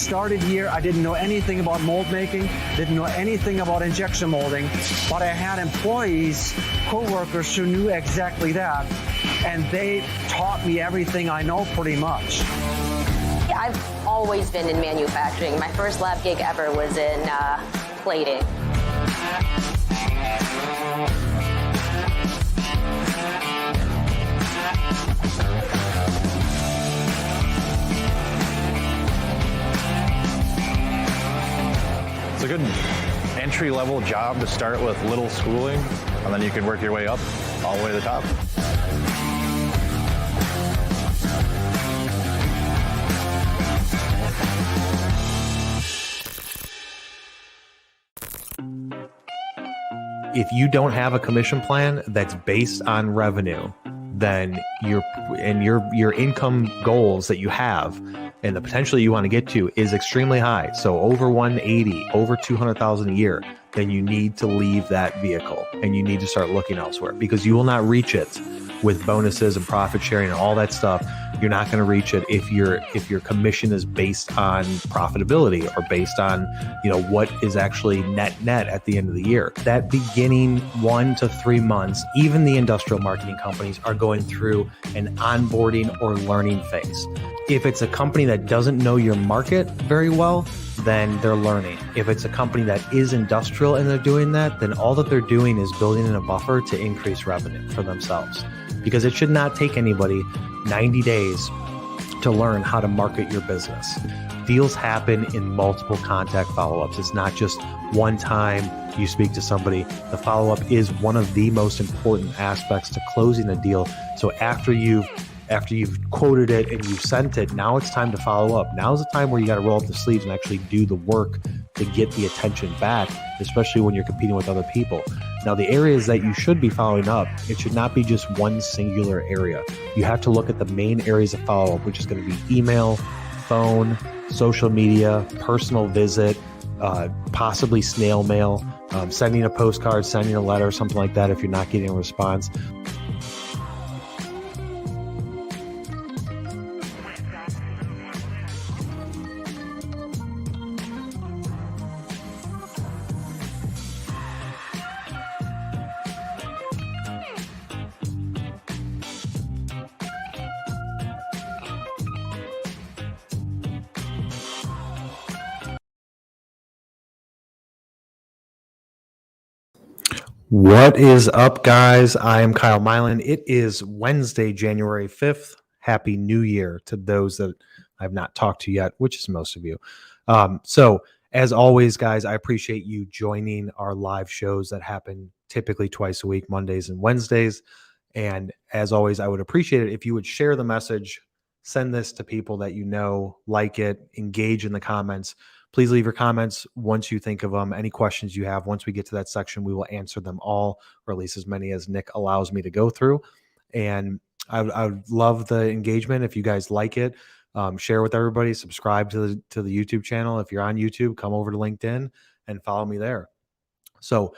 started here, I didn't know anything about mold making, didn't know anything about injection molding, but I had employees, co-workers who knew exactly that, and they taught me everything I know pretty much. I've always been in manufacturing. My first lab gig ever was in plating. It's a good entry-level job to start with little schooling, and then you can work your way up all the way to the top. If you don't have a commission plan that's based on revenue, then your income goals that you have and the potential you want to get to is extremely high. So over 180, over 200,000 a year, then you need to leave that vehicle and you need to start looking elsewhere, because you will not reach it with bonuses and profit sharing and all that stuff. You're not going to reach it if your commission is based on profitability or based on, what is actually net at the end of the year. That beginning 1 to 3 months, even the industrial marketing companies are going through an onboarding or learning phase. If it's a company that doesn't know your market very well, then they're learning. If it's a company that is industrial and they're doing that, then all that they're doing is building in a buffer to increase revenue for themselves. Because it should not take anybody 90 days to learn how to market your business. Deals happen in multiple contact follow-ups. It's not just one time you speak to somebody. The follow-up is one of the most important aspects to closing a deal. So after you've quoted it and you've sent it, now it's time to follow up. Now's the time where you got to roll up the sleeves and actually do the work to get the attention back, especially when you're competing with other people. Now, the areas that you should be following up, it should not be just one singular area. You have to look at the main areas of follow-up, which is going to be email, phone, social media, personal visit, possibly snail mail, sending a postcard, sending a letter, something like that if you're not getting a response. What is up, guys? I am Kyle Milan. It is Wednesday, January 5th. Happy New Year to those that I've not talked to yet, which is most of you. So as always, guys, I appreciate you joining our live shows that happen typically twice a week, Mondays and Wednesdays. And as always, I would appreciate it if you would share the message, send this to people that you know, like it, engage in the comments. Please leave your comments once you think of them. Any questions you have, once we get to that section, we will answer them all, or at least as many as Nick allows me to go through. And I would love the engagement. If you guys like it, share with everybody, subscribe to the YouTube channel. If you're on YouTube, come over to LinkedIn and follow me there. So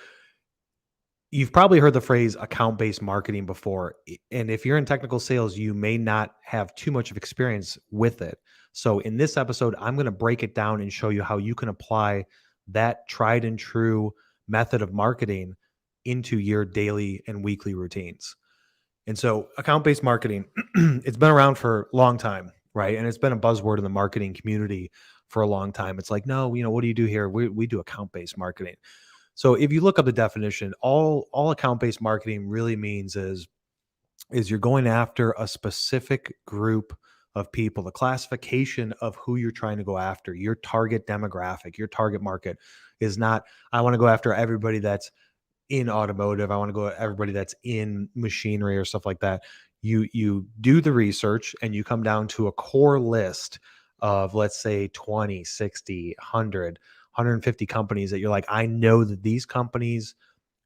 you've probably heard the phrase account-based marketing before. And if you're in technical sales, you may not have too much of experience with it. So in this episode, I'm going to break it down and show you how you can apply that tried and true method of marketing into your daily and weekly routines. And so account-based marketing, it's been around for a long time, right? And it's been a buzzword in the marketing community for a long time. It's like, no, what do you do here? We do account-based marketing. So if you look up the definition, all account-based marketing really means is you're going after a specific group of people. The classification of who you're trying to go after, your target demographic, your target market is not, I want to go after everybody that's in automotive. I want to go at everybody that's in machinery or stuff like that. You do the research and you come down to a core list of, let's say, 20, 60, 100, 150 companies that you're like, I know that these companies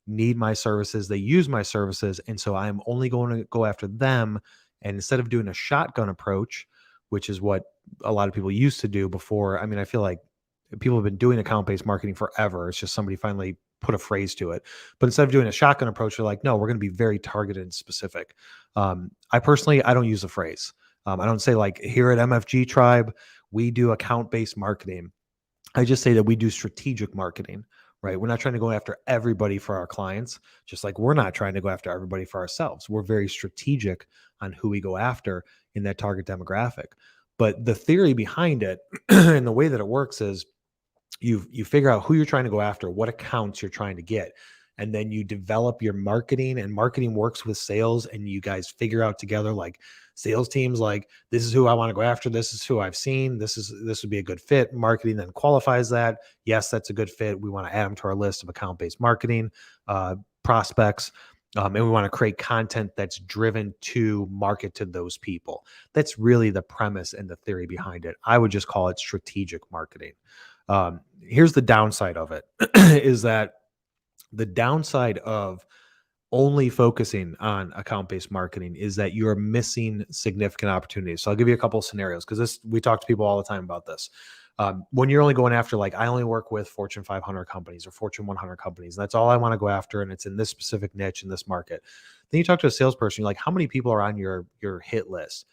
need my services. They use my services. And so I'm only going to go after them. And instead of doing a shotgun approach, which is what a lot of people used to do before, I mean, I feel like people have been doing account-based marketing forever. It's just somebody finally put a phrase to it. But instead of doing a shotgun approach, they're like, no, we're going to be very targeted and specific. I don't use the phrase. I don't say like, here at MFG Tribe, we do account-based marketing. I just say that we do strategic marketing, right? We're not trying to go after everybody for our clients, just like we're not trying to go after everybody for ourselves. We're very strategic on who we go after in that target demographic. But the theory behind it and the way that it works is you figure out who you're trying to go after, what accounts you're trying to get, and then you develop your marketing, and marketing works with sales, and you guys figure out together, like sales teams, like this is who I want to go after, this is who I've seen, this would be a good fit. Marketing then qualifies that. Yes, that's a good fit. We want to add them to our list of account-based marketing prospects. And we want to create content that's driven to market to those people. That's really the premise and the theory behind it. I would just call it strategic marketing. Here's the downside of it is that the downside of only focusing on account-based marketing is that you're missing significant opportunities. So I'll give you a couple of scenarios because we talk to people all the time about this. When you're only going after, like, I only work with Fortune 500 companies or Fortune 100 companies. That's all I want to go after. And it's in this specific niche in this market. Then you talk to a salesperson, you're like, how many people are on your hit list?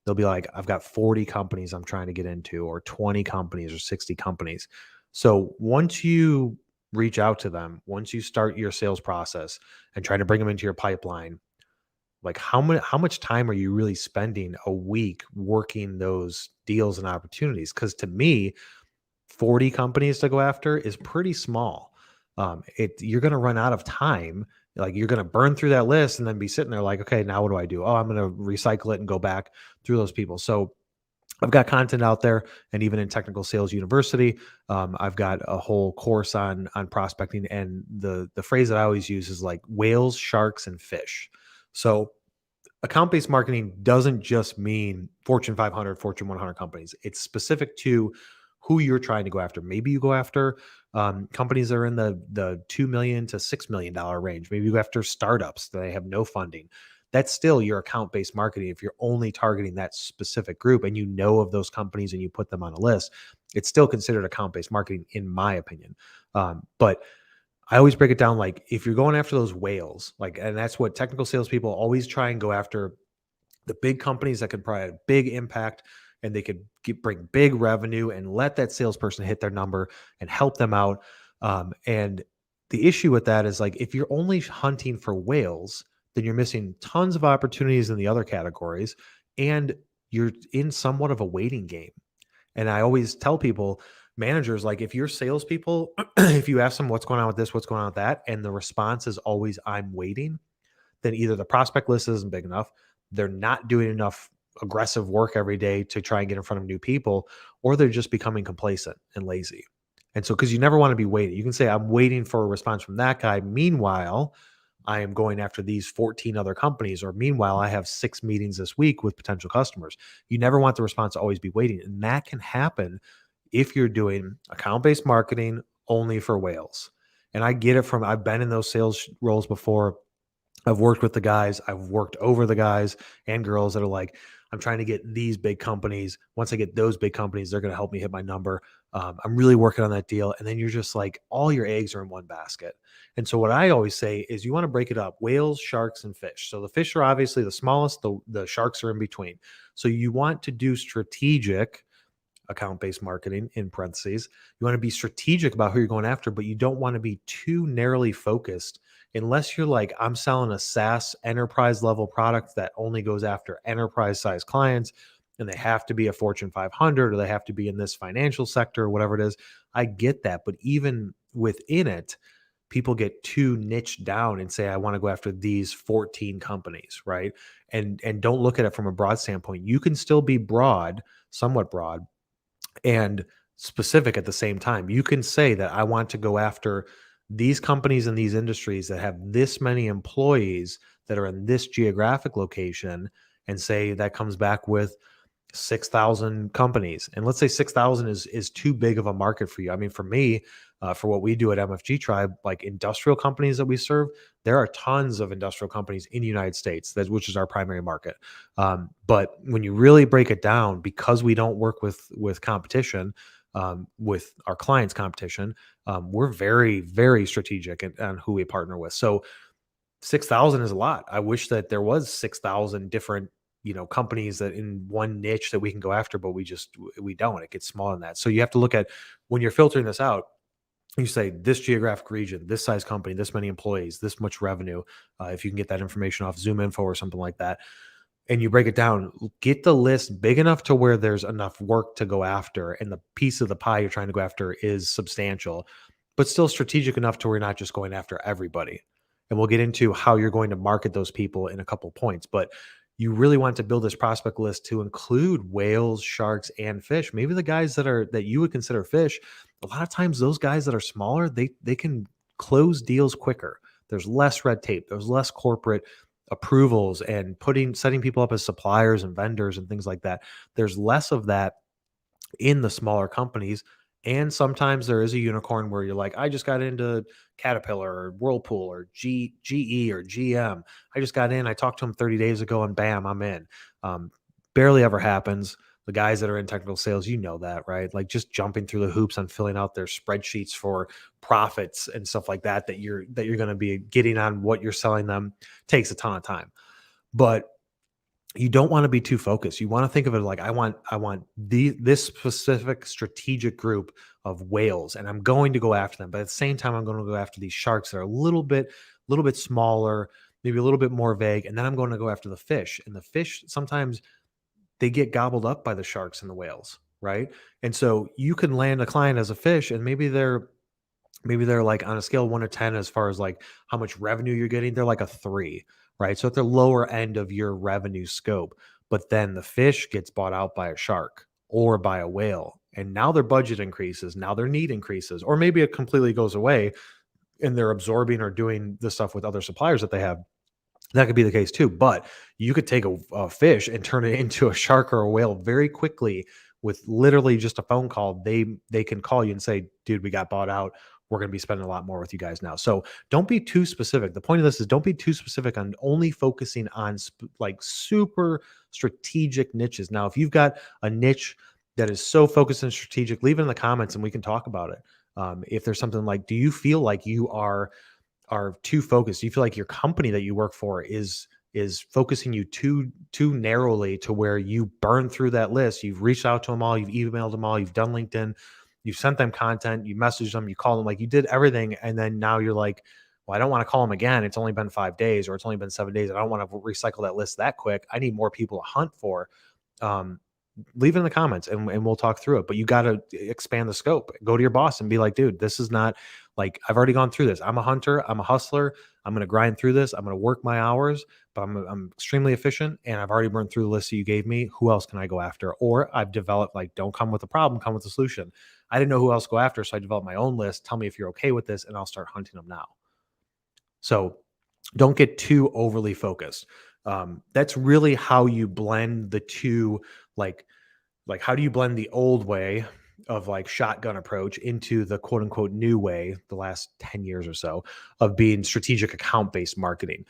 They'll be like, I've got 40 companies I'm trying to get into, or 20 companies or 60 companies. So once you reach out to them, once you start your sales process and try to bring them into your pipeline, like how much time are you really spending a week working those deals and opportunities? Because to me, 40 companies to go after is pretty small. You're going to run out of time. Like, you're going to burn through that list and then be sitting there like, okay, now what do I do? Oh, I'm going to recycle it and go back through those people. So I've got content out there, and even in Technical Sales University, I've got a whole course on prospecting. And the phrase that I always use is like whales, sharks, and fish. So account-based marketing doesn't just mean Fortune 500, Fortune 100 companies. It's specific to who you're trying to go after. Maybe you go after companies that are in the $2 million to $6 million range. Maybe you go after startups that they have no funding. That's still your account-based marketing. If you're only targeting that specific group and you know of those companies and you put them on a list, it's still considered account-based marketing, in my opinion. But I always break it down like, if you're going after those whales, like, and that's what technical salespeople always try and go after, the big companies that could provide a big impact and they could bring big revenue and let that salesperson hit their number and help them out. And the issue with that is, like, if you're only hunting for whales, then you're missing tons of opportunities in the other categories, and you're in somewhat of a waiting game. And I always tell people, managers, like, if you're salespeople, if you ask them what's going on with this, what's going on with that, and the response is always, I'm waiting, then either the prospect list isn't big enough, they're not doing enough aggressive work every day to try and get in front of new people, or they're just becoming complacent and lazy. And so, because you never want to be waiting, you can say, I'm waiting for a response from that guy. Meanwhile, I am going after these 14 other companies, or meanwhile, I have 6 meetings this week with potential customers. You never want the response to always be waiting. And that can happen if you're doing account-based marketing only for whales. And I get it I've been in those sales roles before. I've worked with the guys, I've worked over the guys and girls that are like, I'm trying to get these big companies. Once I get those big companies, they're going to help me hit my number. I'm really working on that deal. And then you're just like, all your eggs are in one basket. And so what I always say is, you want to break it up: whales, sharks, and fish. So the fish are obviously the smallest, the sharks are in between. So you want to do strategic account-based marketing, in parentheses. You want to be strategic about who you're going after, but you don't want to be too narrowly focused, unless you're like, I'm selling a SaaS enterprise level product that only goes after enterprise size clients, and they have to be a Fortune 500, or they have to be in this financial sector, or whatever it is. I get that. But even within it, people get too niched down and say, I want to go after these 14 companies, right? And don't look at it from a broad standpoint. You can still be broad, somewhat broad, and specific at the same time. You can say that I want to go after these companies in these industries that have this many employees that are in this geographic location, and say that comes back with 6,000 companies. And let's say 6,000 is too big of a market for you. I mean, for me, for what we do at MFG Tribe, like industrial companies that we serve, there are tons of industrial companies in the United States, which is our primary market. But when you really break it down, because we don't work with competition, with our clients' competition, we're very, very strategic on who we partner with. So 6,000 is a lot. I wish that there was 6,000 different companies that in one niche that we can go after, but we don't. It gets smaller than that. So you have to look at, when you're filtering this out, you say this geographic region, this size company, this many employees, this much revenue. If you can get that information off Zoom Info or something like that, and you break it down, get the list big enough to where there's enough work to go after, and the piece of the pie you're trying to go after is substantial, but still strategic enough to where you're not just going after everybody. And we'll get into how you're going to market those people in a couple points, but you really want to build this prospect list to include whales, sharks, and fish. Maybe the guys that you would consider fish, a lot of times those guys that are smaller, they can close deals quicker. There's less red tape. There's less corporate approvals and setting people up as suppliers and vendors and things like that. There's less of that in the smaller companies. And sometimes there is a unicorn where you're like, I just got into Caterpillar or Whirlpool or GE or GM. I just got in, I talked to them 30 days ago and bam, I'm in. Barely ever happens. The guys that are in technical sales, that, right? Like just jumping through the hoops on filling out their spreadsheets for profits and stuff like that you're going to be getting on what you're selling them takes a ton of time. But you don't want to be too focused. You want to think of it like, I want this specific strategic group of whales, and I'm going to go after them. But at the same time, I'm going to go after these sharks that are a little bit smaller, maybe a little bit more vague. And then I'm going to go after the fish. And the fish, sometimes they get gobbled up by the sharks and the whales, right? And so you can land a client as a fish, and maybe they're like on a scale of 1 to 10 as far as like how much revenue you're getting, they're like a 3, right? So at the lower end of your revenue scope. But then the fish gets bought out by a shark or by a whale, and now their budget increases, now their need increases, or maybe it completely goes away and they're absorbing or doing the stuff with other suppliers that they have. That could be the case too. But you could take a fish and turn it into a shark or a whale very quickly with literally just a phone call. They can call you and say, dude, we got bought out. We're going to be spending a lot more with you guys now. So don't be too specific. The point of this is don't be too specific on only focusing on like super strategic niches. Now, if you've got a niche that is so focused and strategic, leave it in the comments and we can talk about it. If there's something like, do you feel like you are too focused? Do you feel like your company that you work for is focusing you too narrowly to where you burn through that list? You've reached out to them all, you've emailed them all, you've done LinkedIn, you've sent them content, you messaged them, you called them, like you did everything. And then now you're like, well, I don't want to call them again. It's only been 5 days or it's only been 7 days. I don't want to recycle that list that quick. I need more people to hunt for. Leave it in the comments and we'll talk through it. But you got to expand the scope. Go to your boss and be like, dude, this is not like, I've already gone through this. I'm a hunter. I'm a hustler. I'm going to grind through this. I'm going to work my hours, but I'm extremely efficient. And I've already burned through the list that you gave me. Who else can I go after? Or I've developed, like, don't come with a problem, come with a solution. I didn't know who else to go after. So I developed my own list. Tell me if you're okay with this and I'll start hunting them now. So don't get too overly focused. That's really how you blend the two, like how do you blend the old way of like shotgun approach into the quote unquote new way, the last 10 years or so, of being strategic account-based marketing.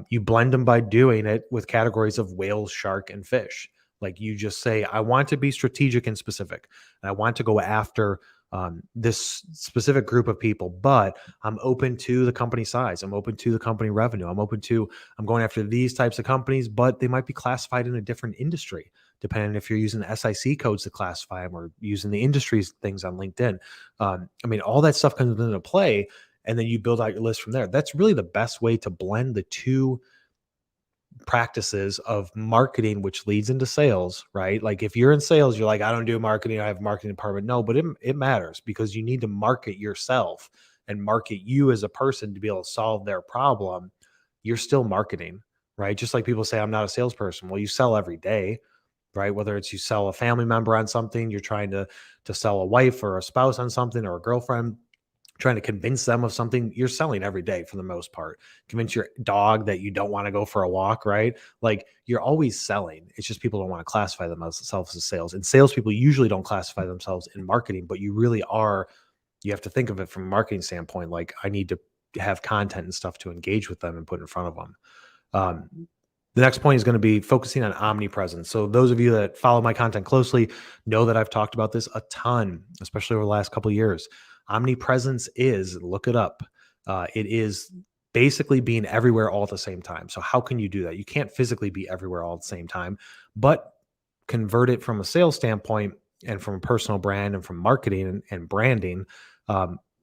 You blend them by doing it with categories of whale, shark, and fish. Like you just say, I want to be strategic and specific, and I want to go after this specific group of people, but I'm open to the company size. I'm open to the company revenue. I'm going after these types of companies, but they might be classified in a different industry, depending if you're using SIC codes to classify them or using the industry's things on LinkedIn. All that stuff comes into play, and then you build out your list from there. That's really the best way to blend the two practices of marketing, which leads into sales, right? Like if you're in sales, you're like, I don't do marketing, I have a marketing department. No, but it matters, because you need to market yourself and market you as a person to be able to solve their problem. You're still marketing, right? Just like people say, I'm not a salesperson. Well, you sell every day, right? Whether it's you sell a family member on something, you're trying to sell a wife or a spouse on something, or a girlfriend, trying to convince them of something, you're selling every day for the most part. Convince your dog that you don't want to go for a walk, right? Like you're always selling. It's just people don't want to classify themselves as sales. And salespeople usually don't classify themselves in marketing, but you really are. You have to think of it from a marketing standpoint. Like I need to have content and stuff to engage with them and put in front of them. The next point is going to be focusing on omnipresence. So those of you that follow my content closely know that I've talked about this a ton, especially over the last couple of years. Omnipresence is, look it up. It is basically being everywhere all at the same time. So how can you do that? You can't physically be everywhere all at the same time, but convert it from a sales standpoint and from a personal brand and from marketing and branding.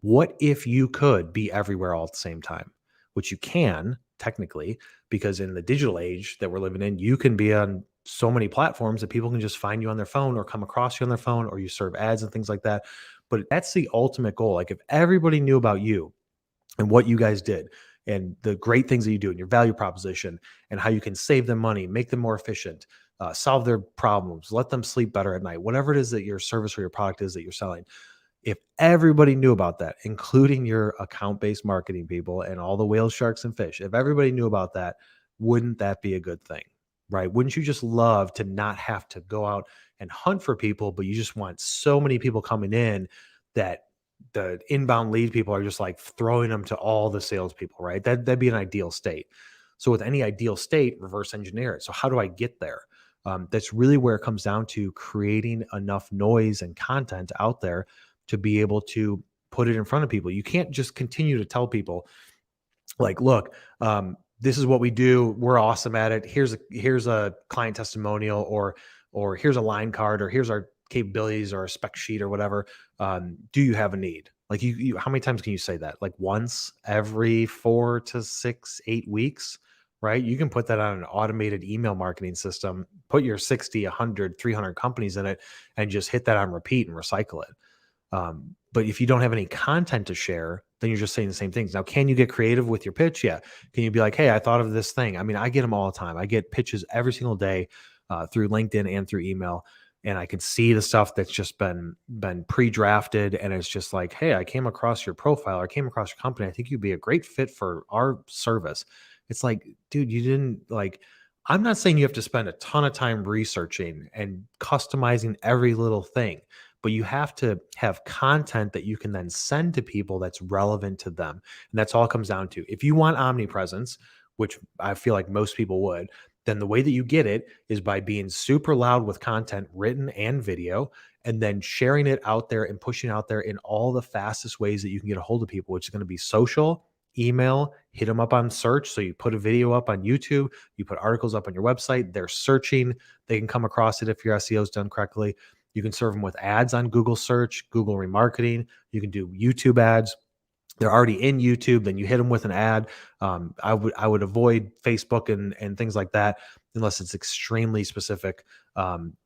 What if you could be everywhere all at the same time? Which you can technically, because in the digital age that we're living in, you can be on so many platforms that people can just find you on their phone or come across you on their phone, or you serve ads and things like that. But that's the ultimate goal. Like if everybody knew about you and what you guys did and the great things that you do and your value proposition and how you can save them money, make them more efficient, solve their problems, let them sleep better at night, whatever it is that your service or your product is that you're selling. If everybody knew about that, including your account-based marketing people and all the whales, sharks, and fish, if everybody knew about that, wouldn't that be a good thing? Right? Wouldn't you just love to not have to go out and hunt for people, but you just want so many people coming in that the inbound lead people are just like throwing them to all the salespeople, right? That'd be an ideal state. So with any ideal state, reverse engineer it. So how do I get there? That's really where it comes down to creating enough noise and content out there to be able to put it in front of people. You can't just continue to tell people like, look, this is what we do. We're awesome at it. Here's a client testimonial, or here's a line card, or here's our capabilities or a spec sheet or whatever. Do you have a need? Like you how many times can you say that? Like once every 4 to 6, 8 weeks, right? You can put that on an automated email marketing system, put your 60, 100, 300 companies in it, and just hit that on repeat and recycle it. But if you don't have any content to share, then you're just saying the same things. Now, can you get creative with your pitch? Yeah. Can you be like, hey, I thought of this thing? I mean, I get them all the time. I get pitches every single day through LinkedIn and through email. And I can see the stuff that's just been pre-drafted. And it's just like, hey, I came across your profile. I came across your company. I think you'd be a great fit for our service. It's like, dude, you didn't like, I'm not saying you have to spend a ton of time researching and customizing every little thing, but you have to have content that you can then send to people that's relevant to them. And that's all it comes down to. If you want omnipresence, which I feel like most people would, then the way that you get it is by being super loud with content, written and video, and then sharing it out there and pushing out there in all the fastest ways that you can get a hold of people, which is going to be social, email, hit them up on search. So you put a video up on YouTube, you put articles up on your website, they're searching, they can come across it if your SEO is done correctly. You can serve them with ads on Google search, Google remarketing. You can do YouTube ads. They're already in YouTube. Then you hit them with an ad. I would avoid Facebook and things like that unless it's extremely specific.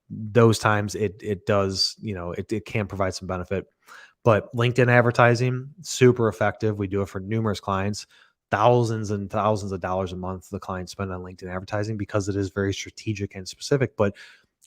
Those times it does, it can provide some benefit. But LinkedIn advertising, super effective. We do it for numerous clients. Thousands and thousands of dollars a month the clients spend on LinkedIn advertising because it is very strategic and specific. But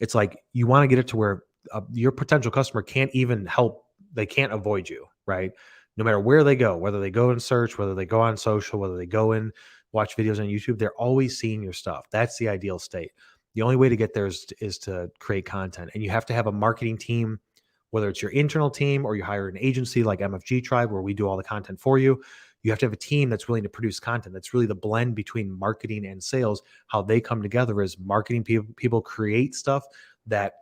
it's like you want to get it to where your potential customer can't even help. They can't avoid you, right? No matter where they go, whether they go and search, whether they go on social, whether they go and watch videos on YouTube, they're always seeing your stuff. That's the ideal state. The only way to get there is to create content. And you have to have a marketing team, whether it's your internal team or you hire an agency like MFG Tribe, where we do all the content for you. You have to have a team that's willing to produce content. That's really the blend between marketing and sales. How they come together is marketing people create stuff that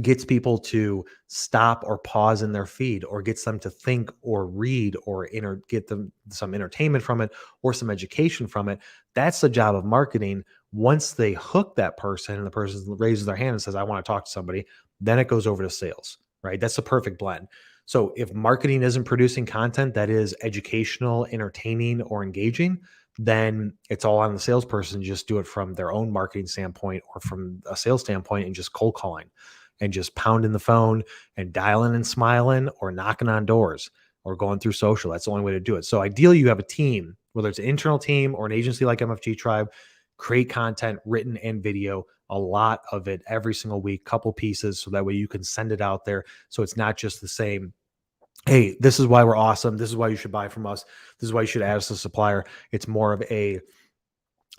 gets people to stop or pause in their feed, or gets them to think or read or get them some entertainment from it or some education from it. That's the job of marketing. Once they hook that person and the person raises their hand and says, I want to talk to somebody, then it goes over to sales, right? That's the perfect blend. So if marketing isn't producing content that is educational, entertaining, or engaging, then it's all on the salesperson. Just do it from their own marketing standpoint or from a sales standpoint and just cold calling and just pounding the phone and dialing and smiling or knocking on doors or going through social. That's the only way to do it. So ideally you have a team, whether it's an internal team or an agency like MFG Tribe, create content, written and video, a lot of it every single week, couple pieces. So that way you can send it out there. So it's not just the same, hey, this is why we're awesome. This is why you should buy from us. This is why you should add us as a supplier. It's more of a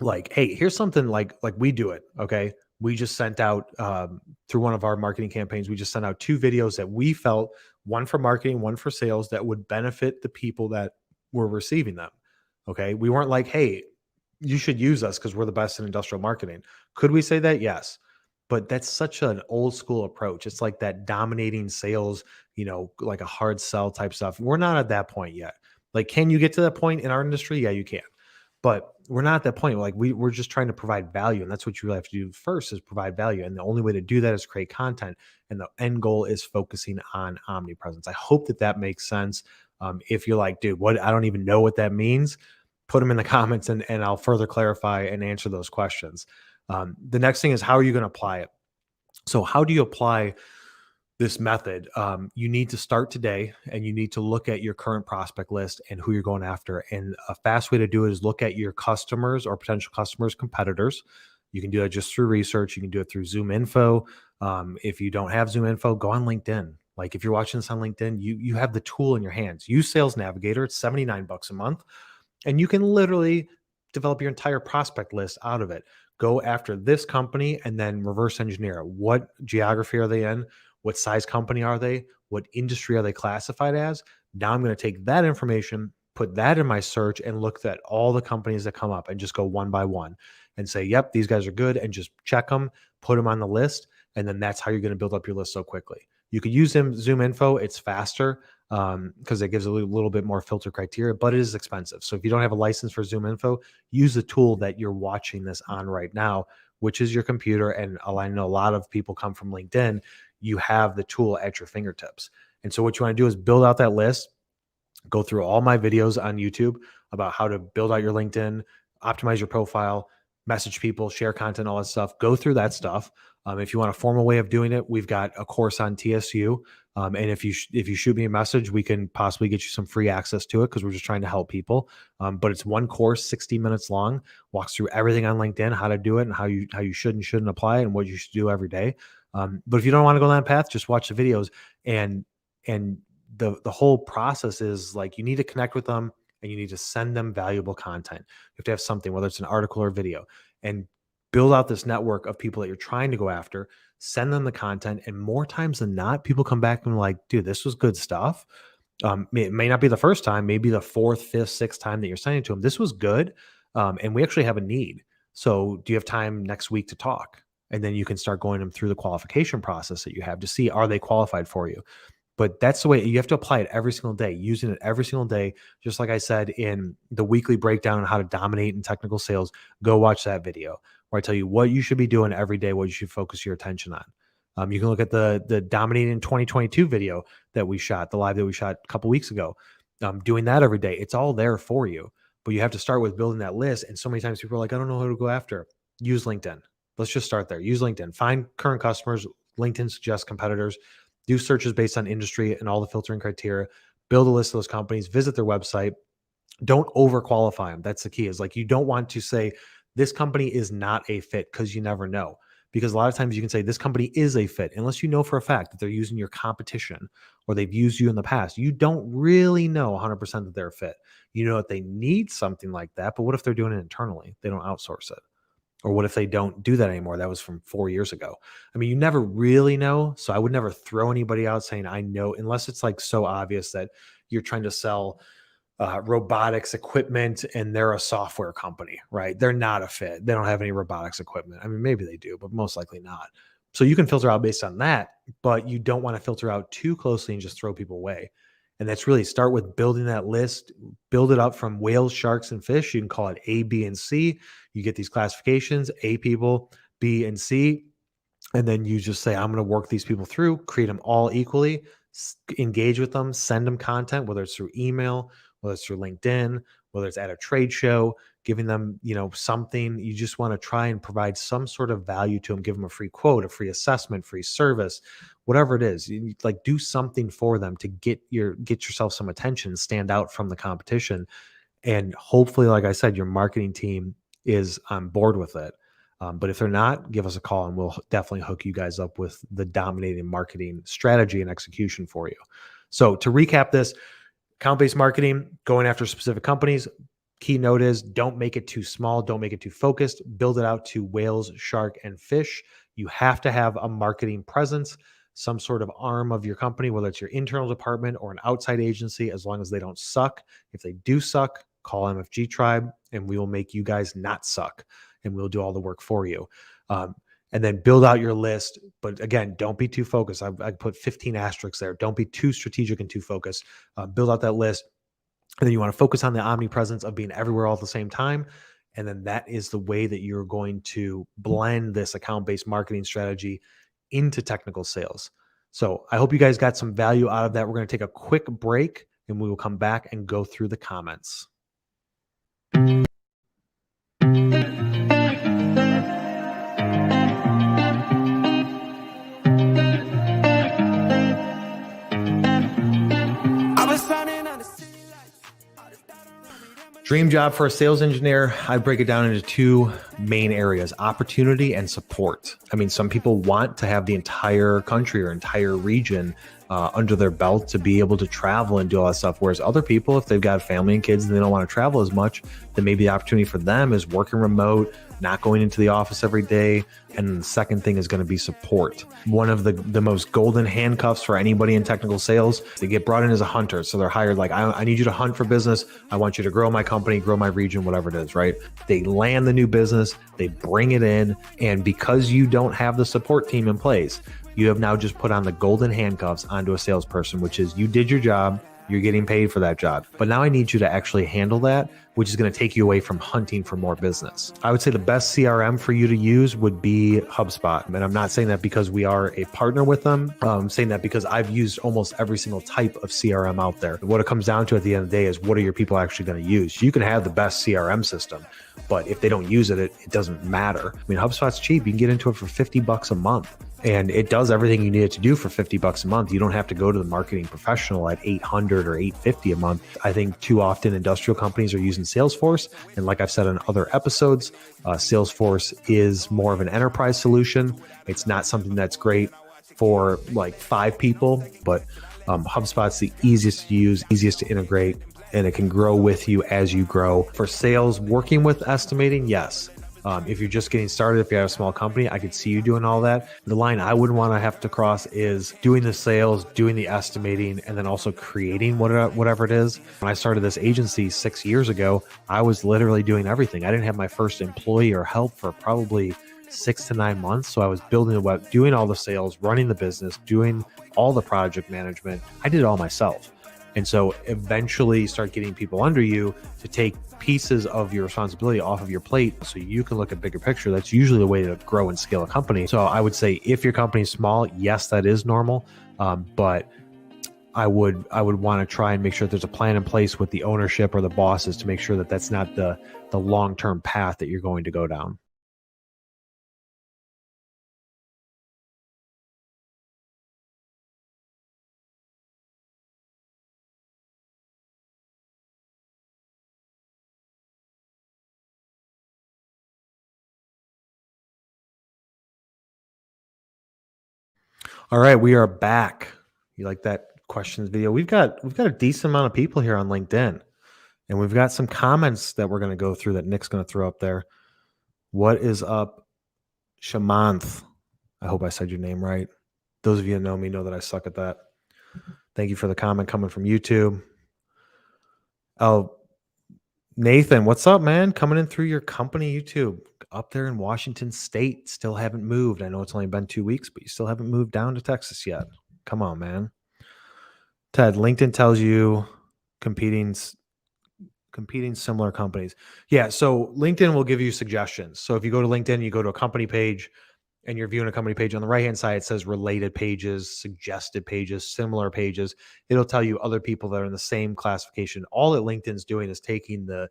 like, hey, here's something like we do it. Okay. We just sent out through one of our marketing campaigns, we just sent out 2 videos that we felt, one for marketing, one for sales, that would benefit the people that were receiving them. Okay. We weren't like, hey, you should use us because we're the best in industrial marketing. Could we say that? Yes. But that's such an old school approach. It's like that dominating sales, like a hard sell type stuff. We're not at that point yet. Like, can you get to that point in our industry? Yeah, you can. But we're not at that point. Like we're just trying to provide value. And that's what you really have to do first is provide value. And the only way to do that is create content. And the end goal is focusing on omnipresence. I hope that makes sense. If you're like, dude, what, I don't even know what that means, put them in the comments and I'll further clarify and answer those questions. The next thing is, how are you going to apply it? So how do you apply this method? You need to start today and you need to look at your current prospect list and who you're going after. And a fast way to do it is look at your customers or potential customers, competitors. You can do that just through research. You can do it through Zoom Info. If you don't have Zoom Info, go on LinkedIn. Like if you're watching this on LinkedIn, you have the tool in your hands. Use Sales Navigator. It's $79 a month. And you can literally develop your entire prospect list out of it. Go after this company and then reverse engineer it. What geography are they in? What size company are they? What industry are they classified as? Now I'm going to take that information, put that in my search, and look at all the companies that come up and just go one by one and say, yep, these guys are good, and just check them, put them on the list. And then that's how you're going to build up your list so quickly. You could use Zoom Info. It's faster because it gives a little bit more filter criteria, but it is expensive. So if you don't have a license for Zoom Info, use the tool that you're watching this on right now, which is your computer. And I know a lot of people come from LinkedIn. You have the tool at your fingertips. And so what you want to do is build out that list, go through all my videos on YouTube about how to build out your LinkedIn, optimize your profile, message people, share content, all that stuff. Go through that stuff. If you want a formal way of doing it, we've got a course on TSU. And if you shoot me a message, we can possibly get you some free access to it because we're just trying to help people. But it's one course, 60 minutes long, walks through everything on LinkedIn, how to do it and how you should and shouldn't apply it and what you should do every day. But if you don't want to go down that path, just watch the videos. And the whole process is like, you need to connect with them and you need to send them valuable content. You have to have something, whether it's an article or video, and build out this network of people that you're trying to go after, send them the content. And more times than not, people come back and like, dude, this was good stuff. It may not be the first time, maybe the fourth, fifth, sixth time that you're sending to them. This was good. And we actually have a need. So do you have time next week to talk? And then you can start going them through the qualification process that you have to see, are they qualified for you? But that's the way you have to apply it every single day, using it every single day. Just like I said in the weekly breakdown on how to dominate in technical sales, go watch that video where I tell you what you should be doing every day, what you should focus your attention on. You can look at the Dominating in 2022 video that we shot, the live that we shot a couple weeks ago. Doing that every day. It's all there for you, but you have to start with building that list. And so many times people are like, I don't know who to go after. Use LinkedIn. Let's just start there. Use LinkedIn. Find current customers. LinkedIn suggests competitors. Do searches based on industry and all the filtering criteria. Build a list of those companies. Visit their website. Don't overqualify them. That's the key. Is like, you don't want to say this company is not a fit, because you never know. Because a lot of times you can say this company is a fit, unless you know for a fact that they're using your competition or they've used you in the past. You don't really know 100% that they're a fit. You know that they need something like that, but what if they're doing it internally? They don't outsource it. Or what if they don't do that anymore? That was from 4 years ago. I mean, you never really know. So I would never throw anybody out saying, I know, unless it's like so obvious that you're trying to sell robotics equipment and they're a software company, right? They're not a fit. They don't have any robotics equipment. I mean, maybe they do, but most likely not. So you can filter out based on that, but you don't want to filter out too closely and just throw people away. And that's really start with building that list, build it up from whales, sharks, and fish. You can call it A, B, and C. You get these classifications, A people, B, and C. And then you just say, I'm going to work these people through, create them all equally, engage with them, send them content, whether it's through email, whether it's through LinkedIn, whether it's at a trade show, giving them, something. You just want to try and provide some sort of value to them, give them a free quote, a free assessment, free service, whatever it is. You like do something for them to get yourself some attention, stand out from the competition. And hopefully, like I said, your marketing team is on board with it. But if they're not, give us a call and we'll definitely hook you guys up with the dominating marketing strategy and execution for you. So to recap this, account-based marketing, going after specific companies. Key note is don't make it too small. Don't make it too focused. Build it out to whales, shark, and fish. You have to have a marketing presence, some sort of arm of your company, whether it's your internal department or an outside agency, as long as they don't suck. If they do suck, call MFG Tribe and we will make you guys not suck and we'll do all the work for you. And then build out your list. But again, don't be too focused. I put 15 asterisks there. Don't be too strategic and too focused. Build out that list. And then you want to focus on the omnipresence of being everywhere all at the same time. And then that is the way that you're going to blend this account-based marketing strategy into technical sales. So I hope you guys got some value out of that. We're going to take a quick break and we will come back and go through the comments. Dream job for a sales engineer, I break it down into two main areas: opportunity and support. I mean, some people want to have the entire country or entire region under their belt to be able to travel and do all that stuff. Whereas other people, if they've got family and kids and they don't want to travel as much, then maybe the opportunity for them is working remote, not going into the office every day. And the second thing is going to be support. One of the most golden handcuffs for anybody in technical sales, they get brought in as a hunter. So they're hired like, I need you to hunt for business. I want you to grow my company, grow my region, whatever it is, right? They land the new business, they bring it in. And because you don't have the support team in place, you have now just put on the golden handcuffs onto a salesperson, which is you did your job, you're getting paid for that job. But now I need you to actually handle that, which is going to take you away from hunting for more business. I would say the best CRM for you to use would be HubSpot. And I'm not saying that because we are a partner with them. I'm saying that because I've used almost every single type of CRM out there. What it comes down to at the end of the day is, what are your people actually going to use? You can have the best CRM system, but if they don't use it, it doesn't matter. I mean, HubSpot's cheap. You can get into it for $50 a month. And it does everything you need it to do for $50 a month. You don't have to go to the marketing professional at $800 or $850 a month. I think too often industrial companies are using Salesforce. And like I've said in other episodes, Salesforce is more of an enterprise solution. It's not something that's great for like 5 people, but HubSpot's the easiest to use, easiest to integrate, and it can grow with you as you grow. For sales, working with estimating, yes. If you're just getting started, if you have a small company, I could see you doing all that. The line I wouldn't want to have to cross is doing the sales, doing the estimating, and then also creating whatever it is. When I started this agency 6 years ago, I was literally doing everything. I didn't have my first employee or help for probably 6 to 9 months. So I was building the web, doing all the sales, running the business, doing all the project management. I did it all myself. And so eventually start getting people under you to take pieces of your responsibility off of your plate so you can look at bigger picture. That's usually the way to grow and scale a company. So I would say if your company is small, yes, that is normal. But I would want to try and make sure that there's a plan in place with the ownership or the bosses to make sure that that's not the long-term path that you're going to go down. All right, we are back. You like that questions video? We've got a decent amount of people here on LinkedIn, and we've got some comments that we're going to go through that Nick's going to throw up there. What is up, Shamanth? I hope I said your name right. Those of you that know me know that I suck at that. Thank you for the comment coming from YouTube. Oh, Nathan, what's up, man? Coming in through your company YouTube up there in Washington State. Still haven't moved. I know it's only been 2 weeks, but you still haven't moved down to Texas yet. Come on, man. Ted, LinkedIn tells you competing similar companies. Yeah, so LinkedIn will give you suggestions. So if you go to LinkedIn, you go to a company page and you're viewing a company page, on the right-hand side, it says related pages, suggested pages, similar pages. It'll tell you other people that are in the same classification. All that LinkedIn's doing is taking the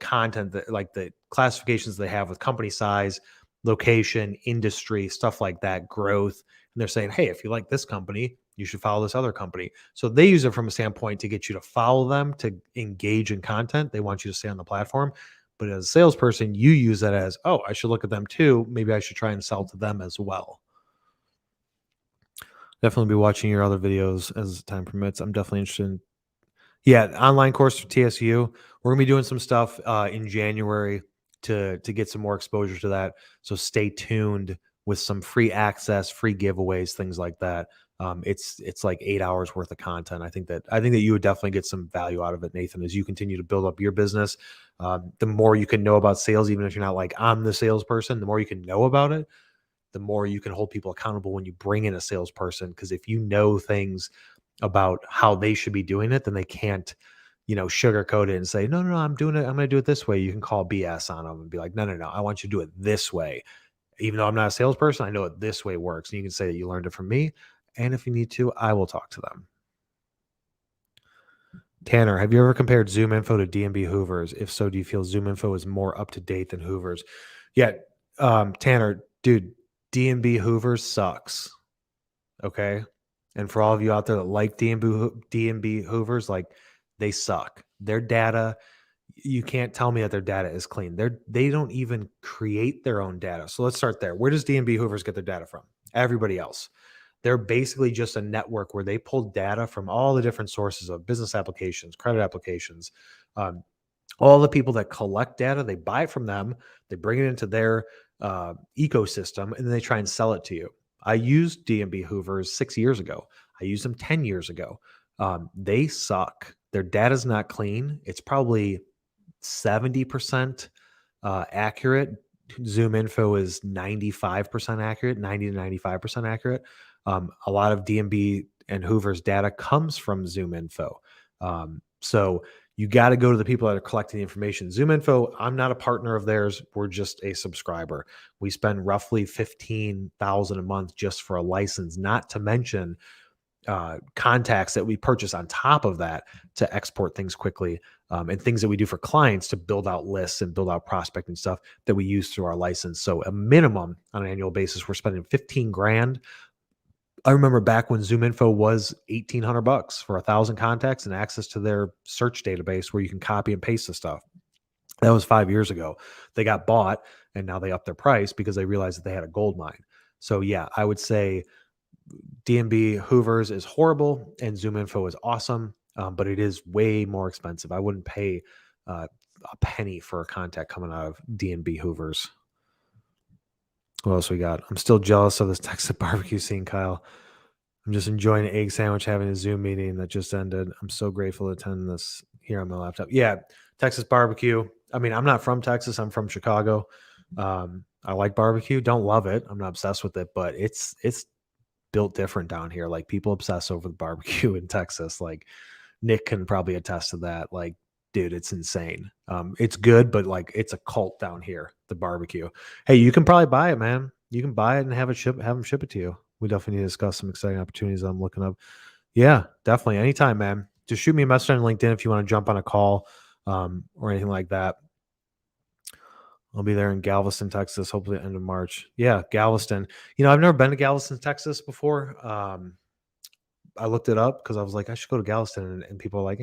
content, that like the classifications they have with company size, location, industry, stuff like that, growth. And they're saying, hey, if you like this company, you should follow this other company. So they use it from a standpoint to get you to follow them, to engage in content. They want you to stay on the platform. But as a salesperson, you use that as, oh, I should look at them too. Maybe I should try and sell to them as well. Definitely be watching your other videos as time permits. I'm definitely interested in, yeah, online course for TSU. We're going to be doing some stuff in January to get some more exposure to that. So stay tuned with some free access, free giveaways, things like that. It's like 8 hours worth of content. I think that you would definitely get some value out of it, Nathan, as you continue to build up your business. The more you can know about sales, even if you're not like, I'm the salesperson, the more you can know about it, the more you can hold people accountable when you bring in a salesperson. Because if you know things about how they should be doing it, then they can't sugarcoat it and say, no, I'm doing it. I'm going to do it this way. You can call BS on them and be like, no, I want you to do it this way. Even though I'm not a salesperson, I know it this way works. And you can say that you learned it from me. And if you need to, I will talk to them. Tanner, have you ever compared Zoom Info to D&B Hoovers? If so, do you feel Zoom Info is more up to date than Hoovers? Yeah, Tanner, dude, D&B Hoovers sucks. Okay, and for all of you out there that like D&B Hoovers, like they suck. Their data, you can't tell me that their data is clean. They don't even create their own data. So let's start there. Where does D&B Hoovers get their data from? Everybody else. They're basically just a network where they pull data from all the different sources of business applications, credit applications, all the people that collect data. They buy it from them, they bring it into their ecosystem, and then they try and sell it to you. I used D&B Hoovers 6 years ago. I used them 10 years ago. They suck. Their data's not clean. It's probably 70% accurate. Zoom Info is 95% accurate, 90 to 95% accurate. A lot of D&B and Hoover's data comes from Zoom Info. So you got to go to the people that are collecting the information. Zoom Info, I'm not a partner of theirs. We're just a subscriber. We spend roughly $15,000 a month just for a license, not to mention contacts that we purchase on top of that to export things quickly, and things that we do for clients to build out lists and build out prospecting stuff that we use through our license. So a minimum on an annual basis, we're spending 15 grand. I remember back when Zoom Info was $1,800 for 1,000 contacts and access to their search database where you can copy and paste the stuff. That was 5 years ago. They got bought and now they upped their price because they realized that they had a gold mine. So yeah, I would say D&B Hoovers is horrible and Zoom Info is awesome, but it is way more expensive. I wouldn't pay a penny for a contact coming out of D&B Hoovers. What else we got? I'm still jealous of this Texas barbecue scene, Kyle. I'm just enjoying an egg sandwich, having a Zoom meeting that just ended. I'm so grateful to attend this here on my laptop. Yeah, Texas barbecue. I mean, I'm not from Texas. I'm from Chicago. I like barbecue. Don't love it. I'm not obsessed with it, but it's built different down here. Like people obsess over the barbecue in Texas. Like Nick can probably attest to that. Like, dude, it's insane. It's good, but like it's a cult down here, the barbecue. Hey, you can probably buy it, man. You can buy it and have them ship it to you. We definitely need to discuss some exciting opportunities I'm looking up. Yeah, definitely. Anytime, man. Just shoot me a message on LinkedIn if you want to jump on a call or anything like that. I'll be there in Galveston, Texas, hopefully at the end of March. Yeah, Galveston. I've never been to Galveston, Texas before. I looked it up because I was like, I should go to Galveston. And people are like,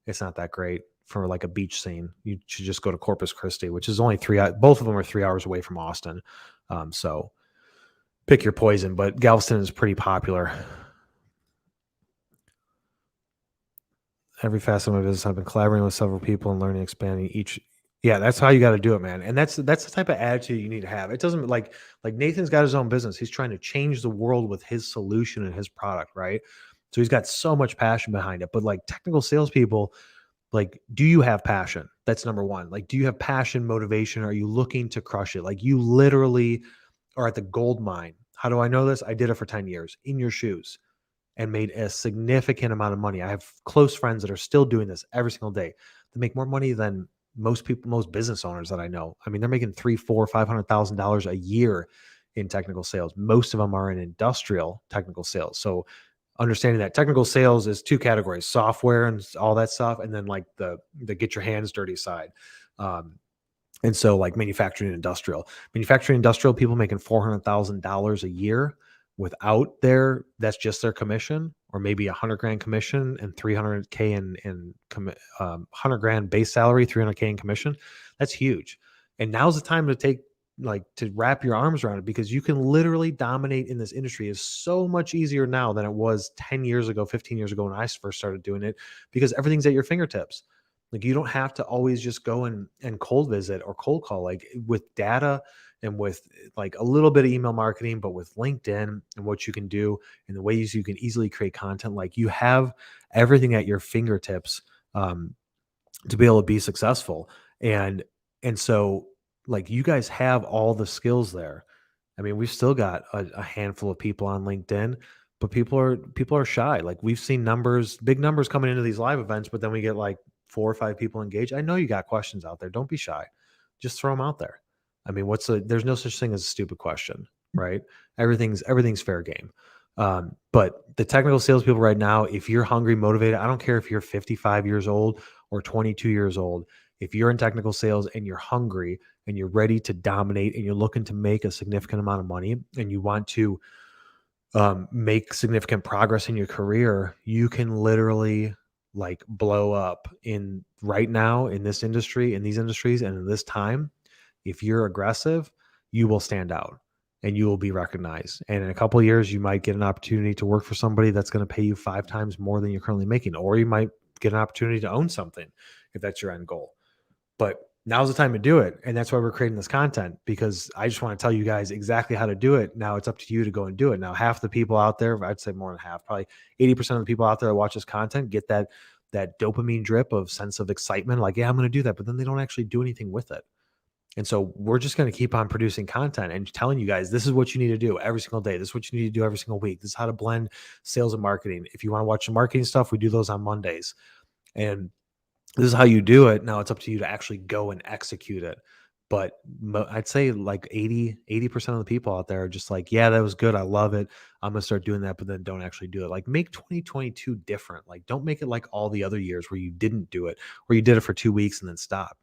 it's not that great for like a beach scene. You should just go to Corpus Christi, which is only both of them are 3 hours away from Austin. So pick your poison, but Galveston is pretty popular. Every facet of my business, I've been collaborating with several people and learning, expanding each. Yeah, that's how you got to do it, man. And that's the type of attitude you need to have. It doesn't like Nathan's got his own business. He's trying to change the world with his solution and his product, right? So he's got so much passion behind it. But like technical salespeople, like, do you have passion? That's number one. Like, do you have passion, motivation? Are you looking to crush it? Like, you literally are at the gold mine. How do I know this? I did it for 10 years in your shoes and made a significant amount of money. I have close friends that are still doing this every single day. They make more money than most people, most business owners that I know. I mean, they're making $300,000, $400,000, $500,000 a year in technical sales. Most of them are in industrial technical sales. So understanding that technical sales is two categories: software and all that stuff, and then like the get your hands dirty side. And so like manufacturing and industrial people making $400,000 a year without that's just their commission, or maybe $100,000 commission and $300,000 in 100 grand base salary, $300,000 in commission. That's huge. And now's the time to wrap your arms around it, because you can literally dominate in this industry. Is so much easier now than it was 10 years ago, 15 years ago when I first started doing it, because everything's at your fingertips. Like, you don't have to always just go and cold visit or cold call. Like, with data and with like a little bit of email marketing, but with LinkedIn and what you can do and the ways you can easily create content, like you have everything at your fingertips to be able to be successful. And so like you guys have all the skills there. I mean, we've still got a handful of people on LinkedIn, but people are shy. Like we've seen big numbers coming into these live events, but then we get like 4 or 5 people engaged. I know you got questions out there. Don't be shy. Just throw them out there. I mean, there's no such thing as a stupid question, right? Everything's fair game. But the technical salespeople right now, if you're hungry, motivated, I don't care if you're 55 years old or 22 years old. If you're in technical sales and you're hungry and you're ready to dominate and you're looking to make a significant amount of money and you want to make significant progress in your career, you can literally like blow up in right now in this industry, in these industries, and in this time. If you're aggressive, you will stand out and you will be recognized. And in a couple of years, you might get an opportunity to work for somebody that's going to pay you 5 times more than you're currently making, or you might get an opportunity to own something if that's your end goal. But now's the time to do it. And that's why we're creating this content, because I just want to tell you guys exactly how to do it. Now it's up to you to go and do it. Now, half the people out there, I'd say more than half, probably 80% of the people out there that watch this content get that dopamine drip of sense of excitement. Like, yeah, I'm going to do that. But then they don't actually do anything with it. And so we're just going to keep on producing content and telling you guys, this is what you need to do every single day. This is what you need to do every single week. This is how to blend sales and marketing. If you want to watch the marketing stuff, we do those on Mondays. And this is how you do it. Now it's up to you to actually go and execute it. But I'd say like 80% of the people out there are just like, yeah, that was good. I love it. I'm going to start doing that, but then don't actually do it. Like make 2022 different. Like don't make it like all the other years where you didn't do it, or you did it for 2 weeks and then stop.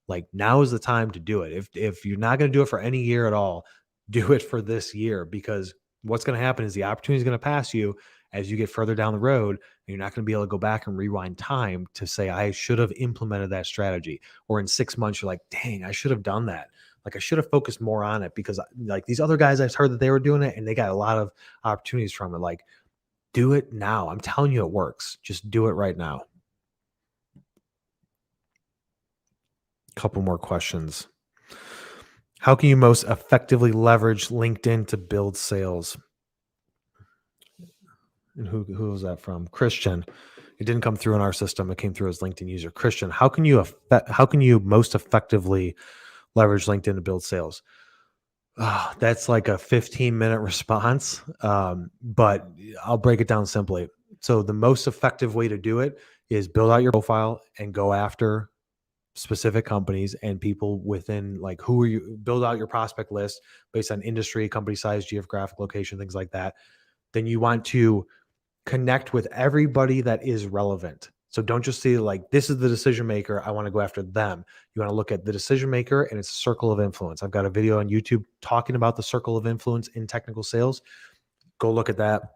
Like now is the time to do it. If you're not going to do it for any year at all, do it for this year, because what's going to happen is the opportunity is going to pass you as you get further down the road, and you're not going to be able to go back and rewind time to say, I should have implemented that strategy. Or in 6 months, you're like, dang, I should have done that. Like I should have focused more on it, because like these other guys, I've heard that they were doing it and they got a lot of opportunities from it. Like do it now. I'm telling you, it works. Just do it right now. Couple more questions. How can you most effectively leverage LinkedIn to build sales? And who was that from? Christian. It didn't come through in our system. It came through as LinkedIn user. Christian, how can you most effectively leverage LinkedIn to build sales? That's like a 15-minute response, but I'll break it down simply. So the most effective way to do it is build out your profile and go after specific companies and people within, like, who are you, build out your prospect list based on industry, company size, geographic location, things like that. Then you want to connect with everybody that is relevant. So don't just see like, this is the decision maker, I want to go after them. You want to look at the decision maker and its circle of influence. I've got a video on YouTube talking about the circle of influence in technical sales. Go look at that.